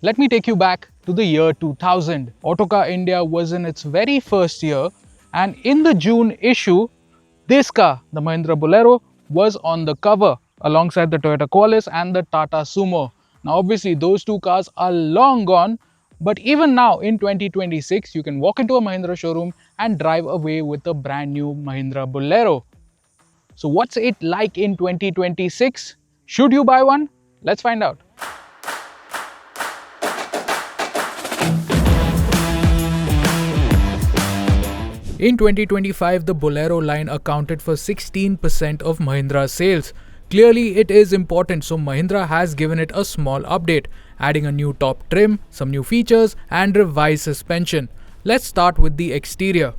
Let me take you back to the year 2000. Autocar India was in its very first year, and in the June issue, this car, the Mahindra Bolero, was on the cover alongside the Toyota Qualis and the Tata Sumo. Now, obviously, those two cars are long gone, but even now in 2026, you can walk into a Mahindra showroom and drive away with a brand new Mahindra Bolero. So, what's it like in 2026? Should you buy one? Let's find out. In 2025, the Bolero line accounted for 16% of Mahindra's sales. Clearly, it is important, so Mahindra has given it a small update, adding a new top trim, some new features, and revised suspension. Let's start with the exterior.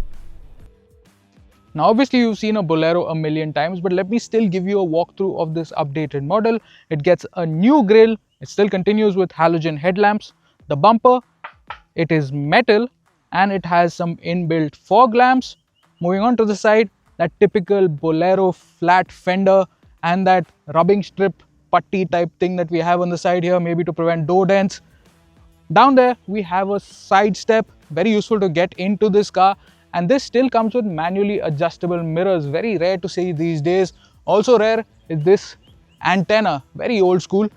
Now, obviously, you've seen a Bolero a million times, but let me still give you a walkthrough of this updated model. It gets a new grille, it still continues with halogen headlamps. The bumper, it is metal, and it has some inbuilt fog lamps. Moving on to the side, that typical Bolero flat fender and that rubbing strip putty type thing that we have on the side here, maybe to prevent door dents. Down there we have a side step, very useful to get into this car, and this still comes with manually adjustable mirrors, very rare to see these days. Also rare is this antenna, very old school.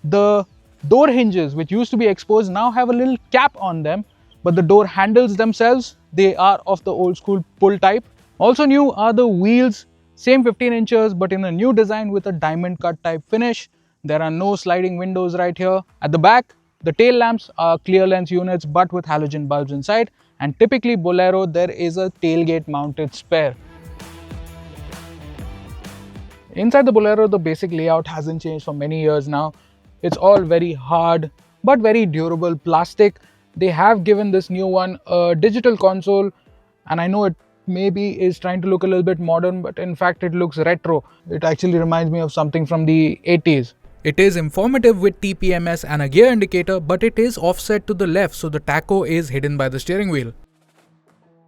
The door hinges, which used to be exposed, now have a little cap on them, but the door handles themselves, they are of the old school pull type. Also new are the wheels, same 15 inches but in a new design with a diamond cut type finish. There are no sliding windows right here. At the back, the tail lamps are clear lens units but with halogen bulbs inside, and typically Bolero there is a tailgate mounted spare. Inside the Bolero, the basic layout hasn't changed for many years now. It's all very hard but very durable plastic. They have given this new one a digital console, and I know it maybe is trying to look a little bit modern, but in fact it looks retro. It actually reminds me of something from the 80s. It is informative with TPMS and a gear indicator, but it is offset to the left, so the tacho is hidden by the steering wheel.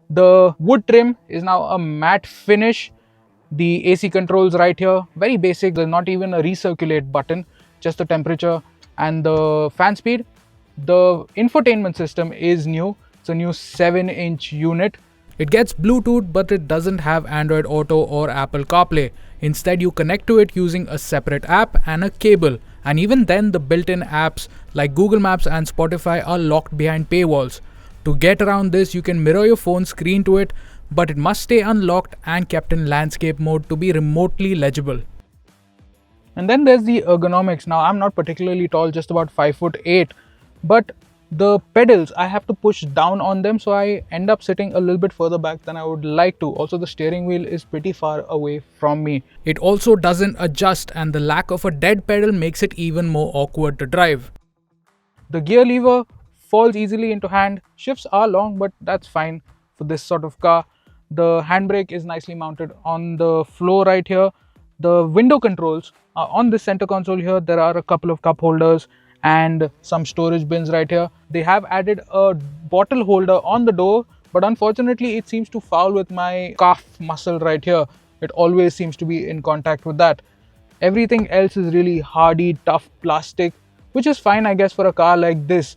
The wood trim is now a matte finish. The AC controls right here, very basic. There's not even a recirculate button, just the temperature and the fan speed. The infotainment system is new. It's a new 7-inch unit. It gets Bluetooth, but it doesn't have Android Auto or Apple CarPlay. Instead, you connect to it using a separate app and a cable. And even then, the built-in apps like Google Maps and Spotify are locked behind paywalls. To get around this, you can mirror your phone screen to it, but it must stay unlocked and kept in landscape mode to be remotely legible. And then there's the ergonomics. Now, I'm not particularly tall, just about 5'8", but the pedals, I have to push down on them, so I end up sitting a little bit further back than I would like to. Also, the steering wheel is pretty far away from me. It also doesn't adjust, and the lack of a dead pedal makes it even more awkward to drive. The gear lever falls easily into hand. Shifts are long, but that's fine for this sort of car. The handbrake is nicely mounted on the floor right here. The window controls are on this center console here. There are a couple of cup holders and some storage bins right here. They have added a bottle holder on the door, but unfortunately it seems to foul with my calf muscle right here. It always seems to be in contact with that. Everything else is really hardy, tough plastic, which is fine, I guess, for a car like this.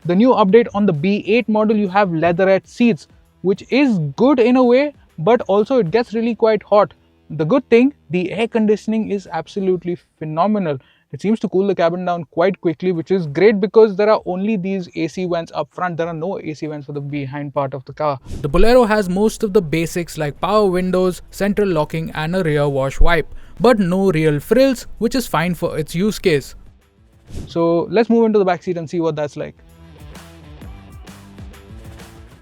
The new update on the B8 model, you have leatherette seats, which is good in a way, but also it gets really quite hot. The good thing, the air conditioning is absolutely phenomenal. It seems to cool the cabin down quite quickly, which is great because there are only these AC vents up front. There are no AC vents for the behind part of the car. The Bolero has most of the basics like power windows, central locking and a rear wash wipe, but no real frills, which is fine for its use case. So let's move into the back seat and see what that's like.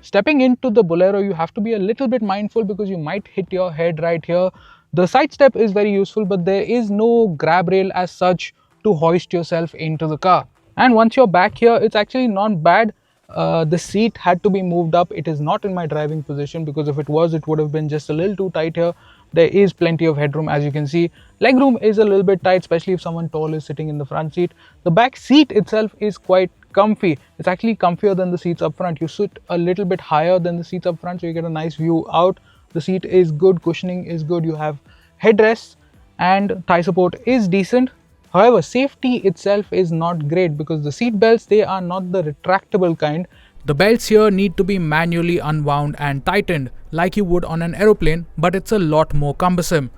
Stepping into the Bolero, you have to be a little bit mindful because you might hit your head right here. The side step is very useful, but there is no grab rail as such to hoist yourself into the car. And once you're back here, it's actually not bad. The seat had to be moved up. It is not in my driving position because if it was, it would have been just a little too tight here. There is plenty of headroom, as you can see. Legroom is a little bit tight, especially if someone tall is sitting in the front seat. The back seat itself is quite comfy. It's actually comfier than the seats up front. You sit a little bit higher than the seats up front, so you get a nice view out. The seat is good, cushioning is good, you have headrests and thigh support is decent. However, safety itself is not great because the seat belts, they are not the retractable kind. The belts here need to be manually unwound and tightened like you would on an aeroplane, but it's a lot more cumbersome.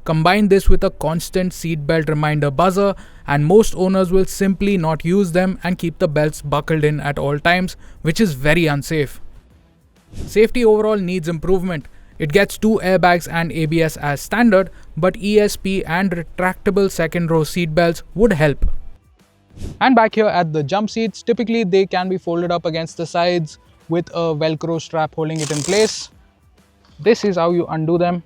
Combine this with a constant seatbelt reminder buzzer, and most owners will simply not use them and keep the belts buckled in at all times, which is very unsafe. Safety overall needs improvement. It gets 2 airbags and ABS as standard, but ESP and retractable second row seatbelts would help. And back here at the jump seats, typically they can be folded up against the sides with a velcro strap holding it in place. This is how you undo them,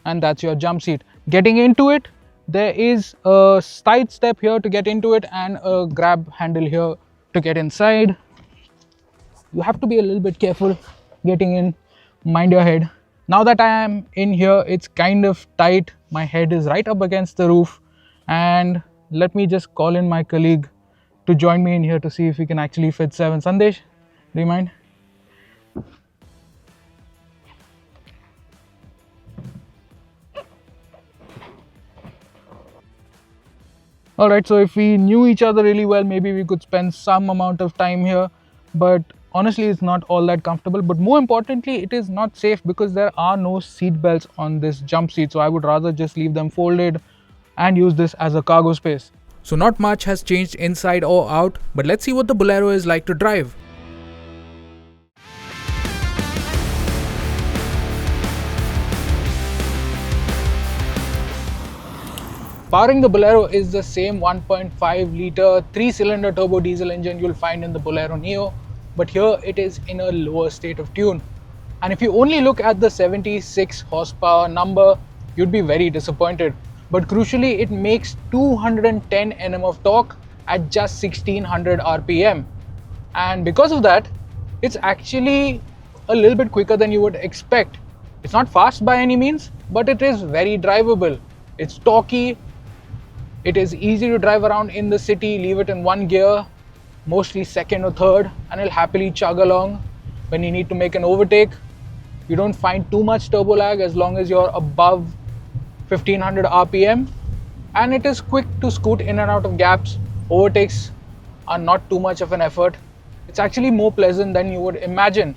and that's your jump seat. Getting into it, there is a side step here to get into it and a grab handle here to get inside. You have to be a little bit careful getting in, mind your head. Now that I am in here, it's kind of tight. My head is right up against the roof, and let me just call in my colleague to join me in here to see if we can actually fit 7. Sandesh, do you mind? Alright, so if we knew each other really well, maybe we could spend some amount of time here, but honestly it's not all that comfortable. But more importantly, it is not safe because there are no seat belts on this jump seat, so I would rather just leave them folded and use this as a cargo space. So not much has changed inside or out, but let's see what the Bolero is like to drive. Powering the Bolero is the same 1.5 litre 3-cylinder turbo diesel engine you'll find in the Bolero Neo, but here it is in a lower state of tune. And if you only look at the 76 horsepower number, you'd be very disappointed. But crucially, it makes 210 Nm of torque at just 1600 RPM. And because of that, it's actually a little bit quicker than you would expect. It's not fast by any means, but it is very drivable. It's torquey. It is easy to drive around in the city, leave it in one gear, mostly second or third, and it'll happily chug along. When you need to make an overtake, you don't find too much turbo lag as long as you're above 1500 RPM, and it is quick to scoot in and out of gaps. Overtakes are not too much of an effort. It's actually more pleasant than you would imagine.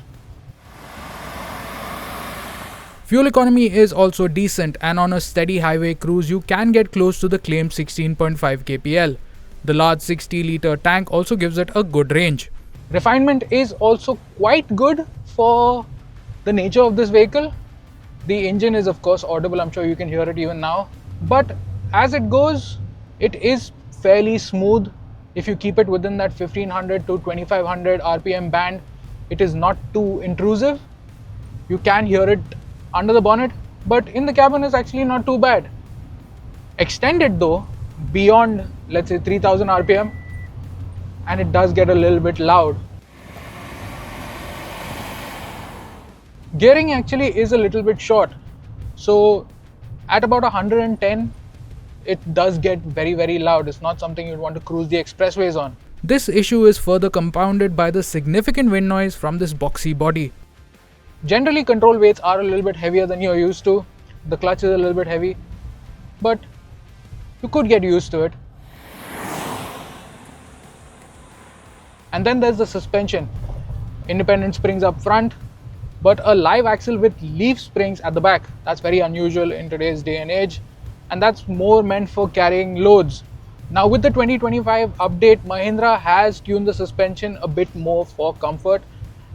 Fuel economy is also decent, and on a steady highway cruise you can get close to the claimed 16.5 kpl. The large 60-litre tank also gives it a good range. Refinement is also quite good for the nature of this vehicle. The engine is of course audible, I'm sure you can hear it even now. But as it goes, it is fairly smooth. If you keep it within that 1500 to 2500 RPM band, it is not too intrusive. You can hear it under the bonnet, but in the cabin is actually not too bad. Extended though, beyond let's say 3000 RPM, and it does get a little bit loud. Gearing actually is a little bit short, so at about 110 it does get very loud. It's not something you'd want to cruise the expressways on. This issue is further compounded by the significant wind noise from this boxy body. Generally control weights are a little bit heavier than you're used to. The clutch is a little bit heavy, but you could get used to it. And then there's the suspension. Independent springs up front, but a live axle with leaf springs at the back. That's very unusual in today's day and age, and that's more meant for carrying loads. Now with the 2025 update, Mahindra has tuned the suspension a bit more for comfort,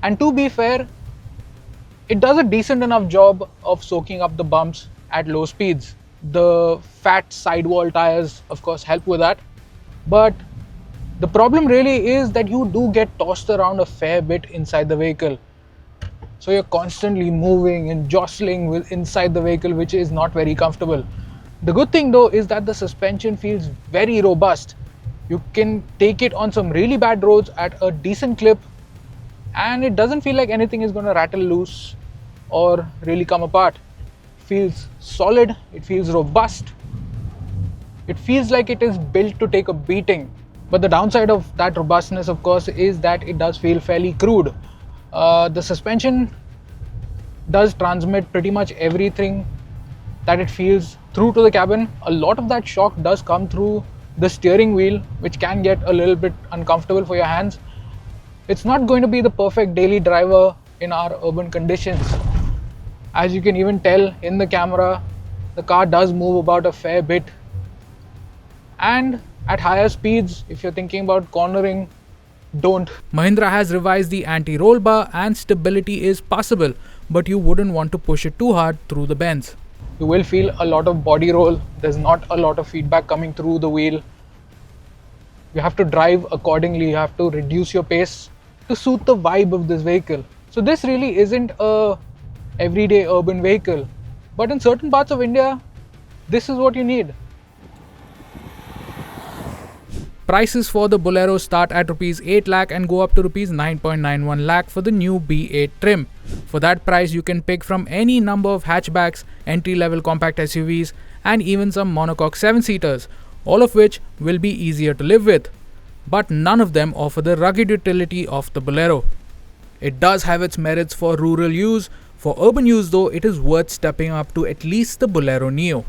and to be fair, it does a decent enough job of soaking up the bumps at low speeds. The fat sidewall tires of course help with that, but the problem really is that you do get tossed around a fair bit inside the vehicle. So you're constantly moving and jostling inside the vehicle, which is not very comfortable. The good thing though is that the suspension feels very robust. You can take it on some really bad roads at a decent clip, and it doesn't feel like anything is going to rattle loose or really come apart. It feels solid, it feels robust, it feels like it is built to take a beating. But the downside of that robustness of course is that it does feel fairly crude. The suspension does transmit pretty much everything that it feels through to the cabin. A lot of that shock does come through the steering wheel, which can get a little bit uncomfortable for your hands. It's not going to be the perfect daily driver in our urban conditions. As you can even tell in the camera, the car does move about a fair bit. And at higher speeds, if you're thinking about cornering, don't. Mahindra has revised the anti-roll bar and stability is possible, but you wouldn't want to push it too hard through the bends. You will feel a lot of body roll. There's not a lot of feedback coming through the wheel. You have to drive accordingly. You have to reduce your pace to suit the vibe of this vehicle. So this really isn't a everyday urban vehicle, but in certain parts of India, this is what you need. Prices for the Bolero start at Rs 8 lakh and go up to Rs 9.91 lakh for the new B8 trim. For that price, you can pick from any number of hatchbacks, entry-level compact SUVs, and even some monocoque 7-seaters, all of which will be easier to live with. But none of them offer the rugged utility of the Bolero. It does have its merits for rural use. For urban use though, it is worth stepping up to at least the Bolero Neo.